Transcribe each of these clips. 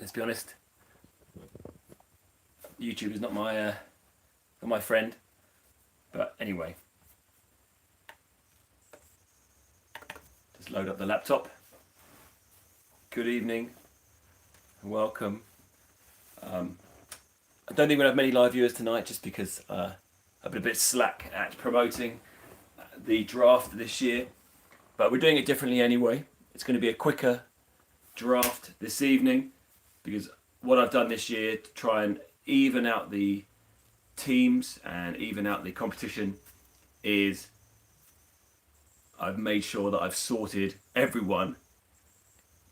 Let's be honest. YouTube is not my friend. But anyway, just load up the laptop. Good evening, and welcome. I don't think we'll have many live viewers tonight, just because I've been a bit slack at promoting the draft this year. But we're doing it differently anyway. It's going to be a quicker draft this evening, because what I've done this year to try and even out the teams and even out the competition is I've made sure that I've sorted everyone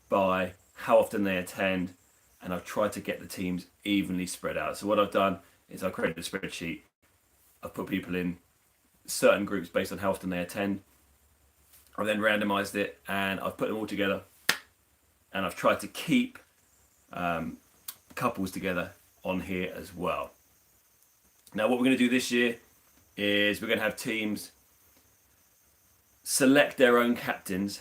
by how often they attend, and I've tried to get the teams evenly spread out. So what I've done is I've created a spreadsheet. I've put people in certain groups based on how often they attend. I've then randomized it and I've put them all together, and I've tried to keep couples together on here as well. Now what we're going to do this year is we're going to have teams select their own captains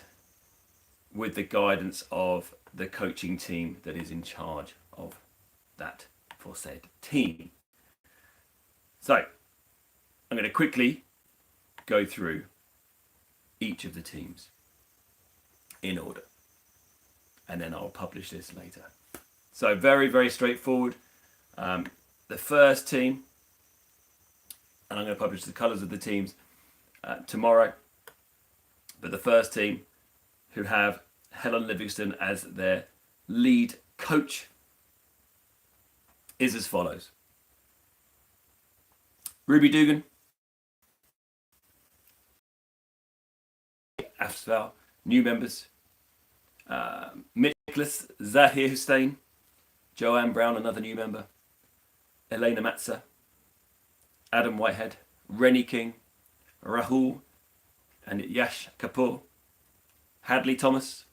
with the guidance of the coaching team that is in charge of that for said team. So I'm going to quickly go through each of the teams in order, and then I'll publish this later. So very, very straightforward. The first team, and I'm going to publish the colours of the teams tomorrow, but the first team, who have Helen Livingston as their lead coach, is as follows. Ruby Dugan, Afsval, new members. Miklas Zahir Hussein, Joanne Brown, another new member. Elena Matza, Adam Whitehead, Rennie King, Rahul and Yash Kapoor, Hadley Thomas,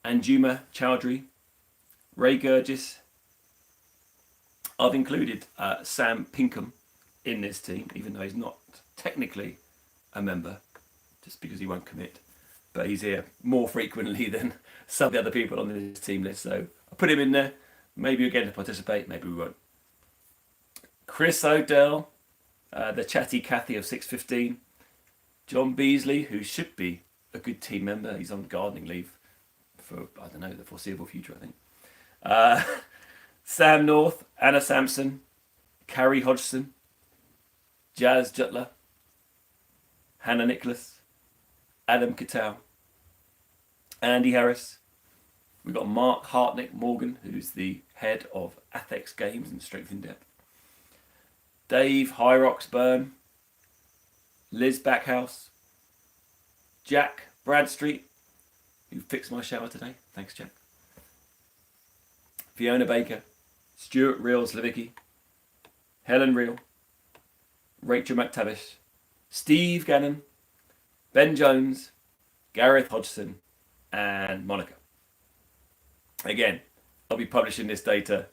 Anjuma Chowdhury, Ray Gurgis. I've included Sam Pinkham in this team, even though he's not technically a member, just because he won't commit. But he's here more frequently than some of the other people on this team list. So I put him in there. Maybe again to participate, maybe we won't. Chris O'Dell, the chatty Cathy of 615. John Beasley, who should be a good team member. He's on gardening leave for, I don't know, the foreseeable future, I think. Sam North, Anna Sampson, Carrie Hodgson, Jazz Jutler, Hannah Nicholas, Adam Cattell, Andy Harris. We've got Mark Hartnick Morgan, who's the head of Athex Games and Strength in Depth. Dave Hyrox Byrne, Liz Backhouse, Jack Bradstreet, who fixed my shower today. Thanks, Jack. Fiona Baker, Stuart Reels Levicki, Helen Reel, Rachel McTavish, Steve Gannon, Ben Jones, Gareth Hodgson, and Monica. Again, I'll be publishing this data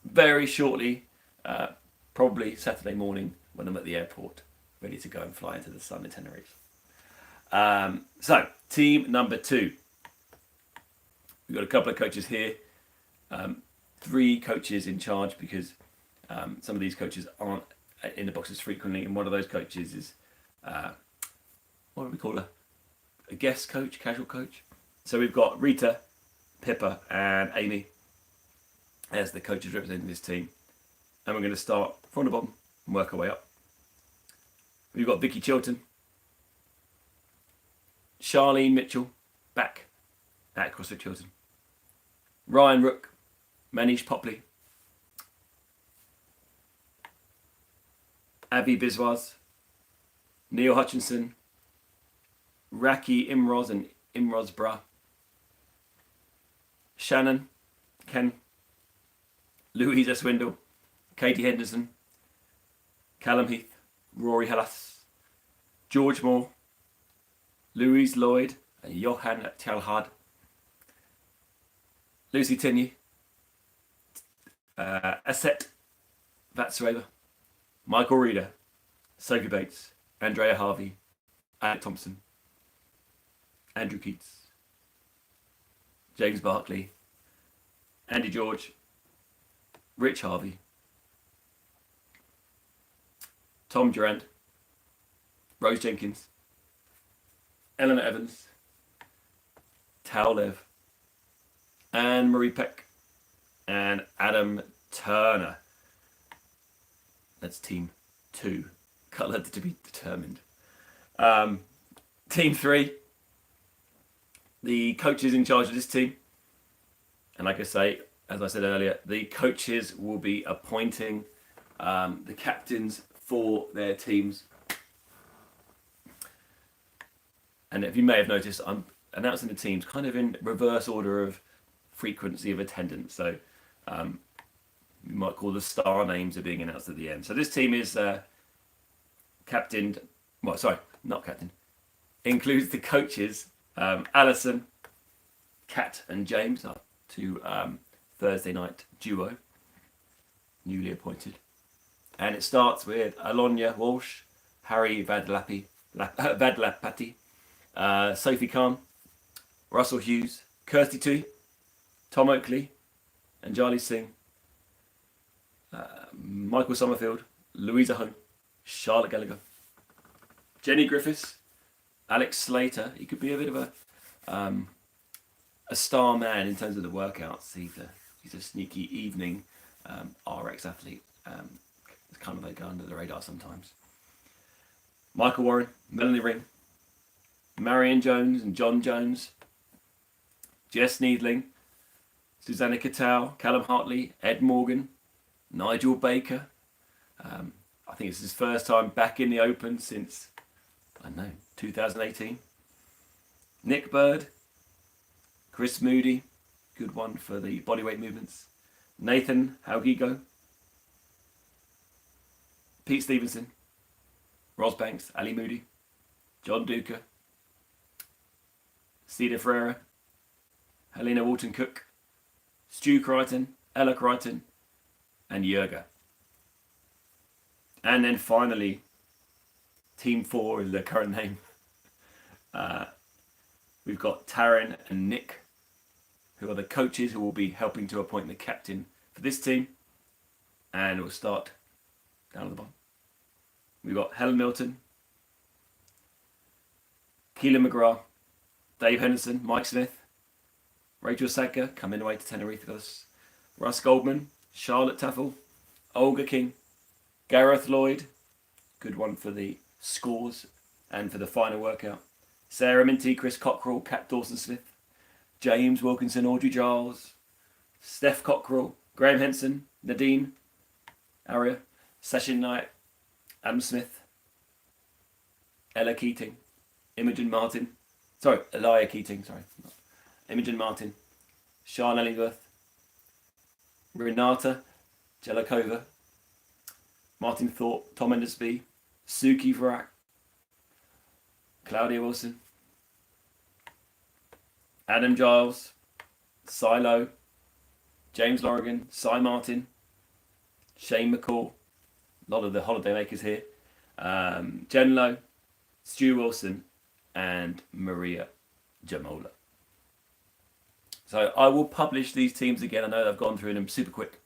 very shortly, probably Saturday morning when I'm at the airport, ready to go and fly into the sun in Tenerife. So, team number 2. We've got a couple of coaches here. 3 coaches in charge, because some of these coaches aren't in the boxes frequently, and one of those coaches is, what do we call her? A guest coach, casual coach. So we've got Rita, Pippa and Amy as the coaches representing this team. And we're going to start from the bottom and work our way up. We've got Vicky Chiltern, Charlene Mitchell, back at CrossFit Chiltern, Ryan Rook, Manish Popley, Avi Biswas, Neil Hutchinson, Raki Imroz and Imroz Bra, Shannon, Ken, Louisa Swindle, Katie Henderson, Callum Heath, Rory Hellas, George Moore, Louise Lloyd and Johan Telhard, Lucy Tinney, Aset Vatsueva, Michael Reeder, Sophie Bates, Andrea Harvey, Alec Thompson, Andrew Keats, James Barkley, Andy George, Rich Harvey, Tom Durand, Rose Jenkins, Eleanor Evans, Tao Lev, Anne Marie Peck, and Adam Turner. That's team 2, coloured to be determined. Team 3, the coaches in charge of this team. And like I say, as I said earlier, the coaches will be appointing the captains for their teams. And if you may have noticed, I'm announcing the teams kind of in reverse order of frequency of attendance. So you might call the star names are being announced at the end. So this team is includes the coaches, Alison, Kat and James, our 2 Thursday night duo, newly appointed. And it starts with Alonia Walsh, Harry Vadlapati, Sophie Khan, Russell Hughes, Kirsty Tui, Tom Oakley, and Charlie Singh, Michael Summerfield, Louisa Hone, Charlotte Gallagher, Jenny Griffiths, Alex Slater. He could be a bit of a star man in terms of the workouts. He's a sneaky evening RX athlete. It's kind of like under the radar sometimes. Michael Warren, Melanie Ring, Marion Jones and John Jones, Jess Needling, Susanna Cattell, Callum Hartley, Ed Morgan, Nigel Baker. I think it's his first time back in the Open since, 2018. Nick Bird, Chris Moody, good one for the bodyweight movements. Nathan Haugigo, Pete Stevenson, Ros Banks, Ali Moody, John Duca, Cedar Ferreira, Helena Walton-Cook, Stu Crichton, Ella Crichton, and Jurga. And then finally, Team 4 is their current name. We've got Taryn and Nick, who are the coaches who will be helping to appoint the captain for this team. And we'll start down at the bottom. We've got Helen Milton, Keelan McGrath, Dave Henderson, Mike Smith, Rachel Sadka, coming away to Tenerife with us, Russ Goldman, Charlotte Taffel, Olga King, Gareth Lloyd, good one for the scores and for the final workout, Sarah Minty, Chris Cockrell, Kat Dawson-Smith, James Wilkinson, Audrey Giles, Steph Cockrell, Graham Henson, Nadine Aria, Session Knight, Adam Smith, Ella Keating, Imogen Martin, Imogen Martin, Sean Ellingworth, Renata Jelakova, Martin Thorpe, Tom Endersby, Suki Varak, Claudia Wilson, Adam Giles, Silo, James Lorigan, Cy Martin, Shane McCall, a lot of the holiday makers here, Jen Lowe, Stu Wilson, and Maria Jamola. So I will publish these teams again. I know I've gone through them super quick,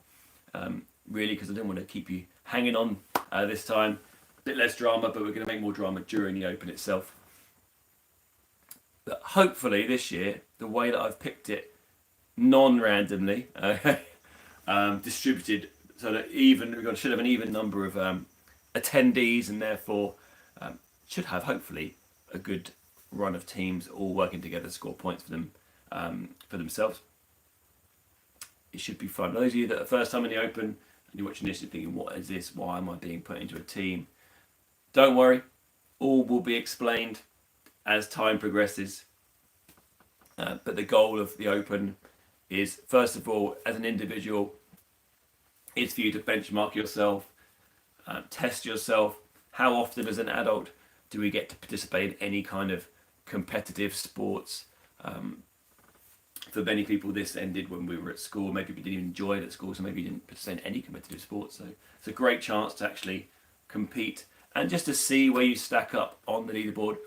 really, because I didn't want to keep you hanging on this time. A bit less drama, but we're going to make more drama during the Open itself. But hopefully this year, the way that I've picked it, non-randomly, distributed, so that we should have an even number of attendees, and therefore should have hopefully a good run of teams all working together to score points for them for themselves. It should be fun. Those of you that are first time in the Open and you're watching this and thinking, what is this? Why am I being put into a team? Don't worry, all will be explained as time progresses. But the goal of the Open is, first of all, as an individual, it's for you to benchmark yourself, test yourself. How often as an adult do we get to participate in any kind of competitive sports? For many people, this ended when we were at school. Maybe we didn't even enjoy it at school, so maybe you didn't participate in any competitive sports. So it's a great chance to actually compete and just to see where you stack up on the leaderboard.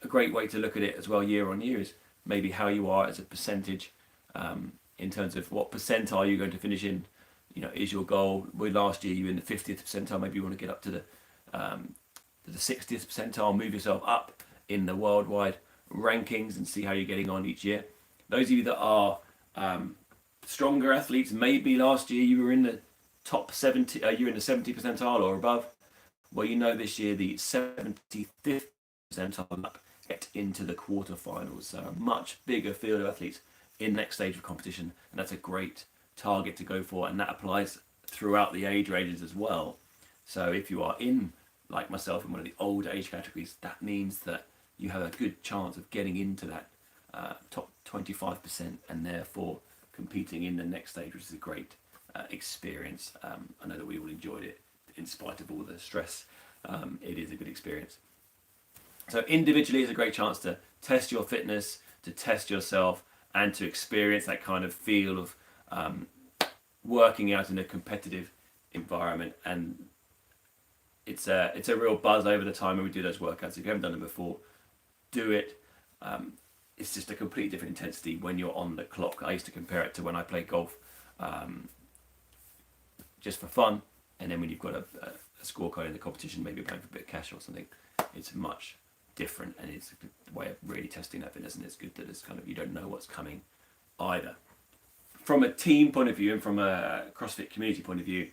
A great way to look at it as well year on year is maybe how you are as a percentage in terms of what percentile you're going to finish in. Is your goal? Last year you were in the 50th percentile. Maybe you want to get up to the 60th percentile. Move yourself up in the worldwide rankings and see how you're getting on each year. Those of you that are stronger athletes, maybe last year you were in the top 70. You're in the 70 percentile or above. Well, this year the 75th percentile up, get into the quarterfinals. So a much bigger field of athletes in the next stage of competition, and that's a great target to go for, and that applies throughout the age ranges as well. So if you are in, like myself, in one of the older age categories, that means that you have a good chance of getting into that top 25% and therefore competing in the next stage, which is a great experience. I know that we all enjoyed it in spite of all the stress. It is a good experience. So individually, it's a great chance to test your fitness, to test yourself, and to experience that kind of feel of working out in a competitive environment. And it's a real buzz over the time when we do those workouts. If you haven't done them before, do it. It's just a completely different intensity when you're on the clock. I used to compare it to when I played golf, just for fun, and then when you've got a scorecard in the competition, maybe you're playing for a bit of cash or something. It's much different, and it's a way of really testing that fitness, and it's good that it's kind of, you don't know what's coming either. From a team point of view and from a CrossFit community point of view,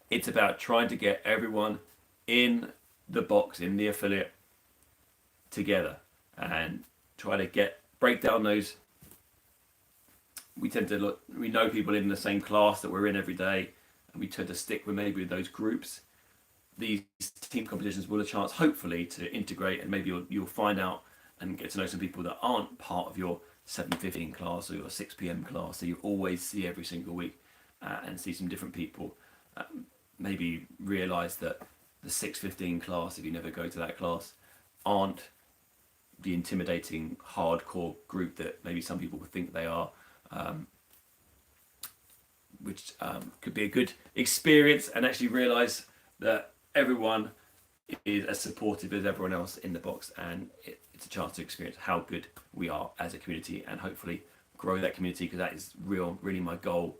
it's about trying to get everyone in the box, in the affiliate, together, and try to break down those. We know people in the same class that we're in every day, and we tend to stick with maybe those groups. These team competitions will have a chance, hopefully, to integrate, and maybe you'll find out and get to know some people that aren't part of your 7:15 class or your 6 p.m. class, so you always see every single week, and see some different people. Maybe realise that the 6:15 class, if you never go to that class, aren't the intimidating hardcore group that maybe some people would think they are, which could be a good experience, and actually realise that everyone is as supportive as everyone else in the box, and it's a chance to experience how good we are as a community, and hopefully grow that community, because that is really my goal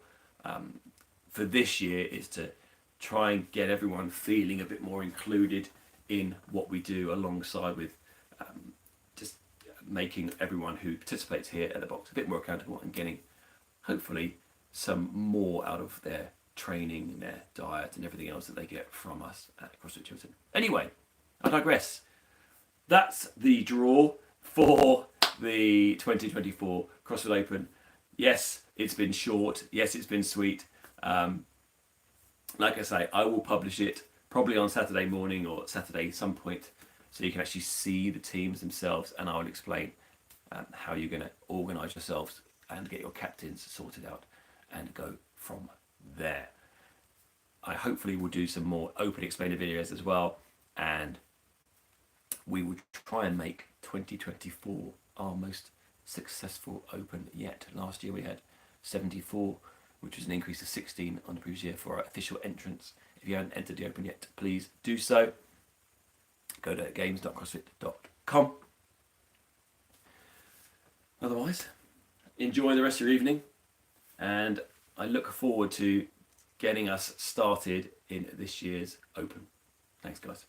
for this year, is to try and get everyone feeling a bit more included in what we do, alongside with just making everyone who participates here at the box a bit more accountable, and getting hopefully some more out of their training and their diet and everything else that they get from us at CrossFit Chiltern. Anyway, I digress. That's the draw for the 2024 CrossFit Open. Yes, it's been short. Yes, it's been sweet. Like I say, I will publish it probably on Saturday morning or Saturday some point, so you can actually see the teams themselves, and I will explain how you're going to organise yourselves and get your captains sorted out and go from there. I hopefully will do some more open explainer videos as well, and we will try and make 2024 our most successful Open yet. Last year we had 74, which was an increase of 16 on the previous year for our official entrance. If you haven't entered the Open yet, please do so. Go to games.crossfit.com. Otherwise, enjoy the rest of your evening, and I look forward to getting us started in this year's Open. Thanks, guys.